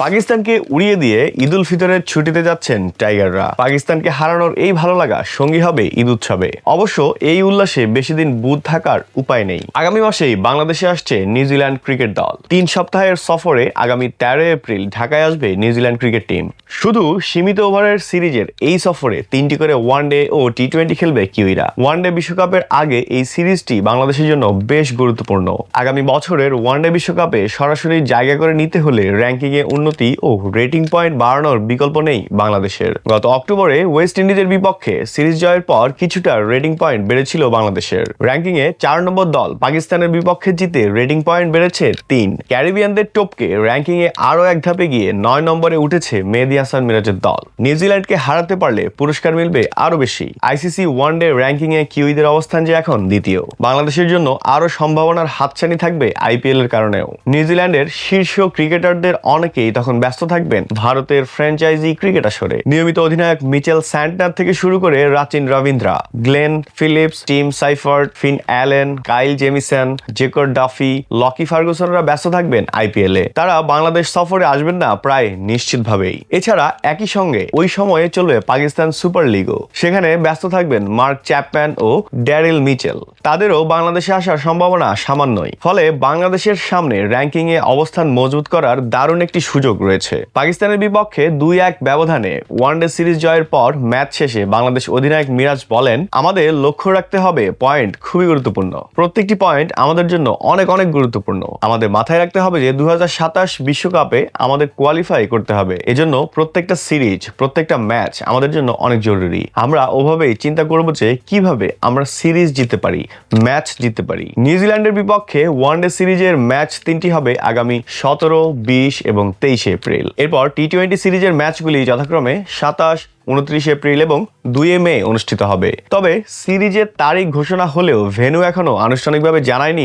পাকিস্তানকে উড়িয়ে দিয়ে ঈদ উল ফিতরের ছুটিতে যাচ্ছেন টাইগাররা। পাকিস্তানকে হারানোর এই ভালো লাগা সঙ্গী হবে ঈদ উৎসবে। অবশ্য এই উল্লাসে বেশি দিন বুঁদ থাকার উপায় নেই। আগামী মাসেই বাংলাদেশে আসছে নিউজিল্যান্ড ক্রিকেট দল। 3 সপ্তাহের সফরে আগামী 13 এপ্রিল ঢাকায় আসবে নিউজিল্যান্ড ক্রিকেট টিম। শুধু সীমিত ওভারের সিরিজের এই সফরে 3টি করে ওয়ানডে ও টি20 খেলবে কিউইরা। ওয়ানডে বিশ্বকাপের আগে এই সিরিজটি বাংলাদেশের জন্য বেশ গুরুত্বপূর্ণ। আগামী বছরের ওয়ানডে বিশ্বকাপে সরাসরি জায়গা করে নিতে হলে র্যাঙ্কিংয়ে উন্নতি ও রেটিং পয়েন্ট বাড়ানোর বিকল্প নেই বাংলাদেশের। গত অক্টোবরে ওয়েস্ট ইন্ডিজের বিপক্ষে সিরিজ জয়ের পর কিছুটা রেটিং পয়েন্ট বেড়েছিল বাংলাদেশের। র্যাঙ্কিংয়ে 4 নম্বর দল পাকিস্তানের বিপক্ষে জিতে রেটিং পয়েন্ট বেড়েছে 3। ক্যারিবিয়ানদের টপকে র্যাঙ্কিংয়ে আরও এক ধাপে গিয়ে 9 নম্বরে উঠেছে মেহেদী হাসান মিরাজের দল। নিউজিল্যান্ডকে হারাতে পারলে পুরস্কার মিলবে আরও বেশি। আইসিসি ওয়ানডে র্যাঙ্কিংয়ে কিউইদের অবস্থান যে এখন দ্বিতীয়। বাংলাদেশের জন্য আরও সম্ভাবনার হাতছানি থাকবে আইপিএল এর কারণেও। নিউজিল্যান্ডের শীর্ষ ক্রিকেটারদের অনেকেই তখন ব্যস্ত থাকবেন ভারতের ফ্র্যাঞ্চাইজি ক্রিকেট আসরে। নিয়মিত অধিনায়ক মিচেল স্যান্টনার থেকে শুরু করে Rachin Ravindra, Glenn Phillips, Tim Seifert, Finn Allen, Kyle Jamieson, Jacob Duffy, Lockie ফার্গুসনরা ব্যস্ত থাকবেন আইপিএল এ। তারা বাংলাদেশ সফরে আসবেন না প্রায় নিশ্চিতভাবেই। এছাড়া একই সঙ্গে ওই সময়ে চলবে পাকিস্তান সুপার লিগও। সেখানে ব্যস্ত থাকবেন মার্ক চ্যাপম্যান ও ড্যারিল মিচেল। তাদেরও বাংলাদেশে আসার সম্ভাবনা সামান্যই। ফলে বাংলাদেশের সামনে র্যাঙ্কিং এ অবস্থান মজবুত করার দারুণ একটি সুযোগ রয়েছে। পাকিস্তানের বিপক্ষে 2-1 ব্যবধানে ওয়ানডে সিরিজ জয়ের পর ম্যাচ শেষে বাংলাদেশ অধিনায়ক মিরাজ বলেন, আমাদের লক্ষ্য রাখতে হবে পয়েন্ট খুবই গুরুত্বপূর্ণ। প্রত্যেকটি পয়েন্ট আমাদের জন্য অনেক অনেক গুরুত্বপূর্ণ। আমাদের মাথায় রাখতে হবে যে 2027 বিশ্বকাপে আমাদের কোয়ালিফাই করতে হবে। এজন্য প্রত্যেকটা সিরিজ, প্রত্যেকটা ম্যাচ আমাদের জন্য অনেক জরুরি। আমরা ওভাবেই চিন্তা করব যে কিভাবে আমরা সিরিজ জিততে পারি, ম্যাচ জিততে পারি। নিউজিল্যান্ডের বিপক্ষে ওয়ানডে সিরিজের ম্যাচ 3টি হবে আগামী 17, 20 এবং 23 এপ্রিল। এরপর টি20 সিরিজের ম্যাচগুলি যথাক্রমে 27, 29 এপ্রিল এবং 2 মে অনুষ্ঠিত হবে। তবে সিরিজের তারিখ ঘোষণা হলেও ভেন্যু এখনো আনুষ্ঠানিকভাবে জানায়নি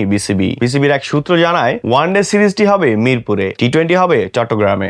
বিসিবির এক সূত্র জানায় ওয়ানডে সিরিজটি হবে মিরপুরে, টি20 হবে চট্টগ্রামে।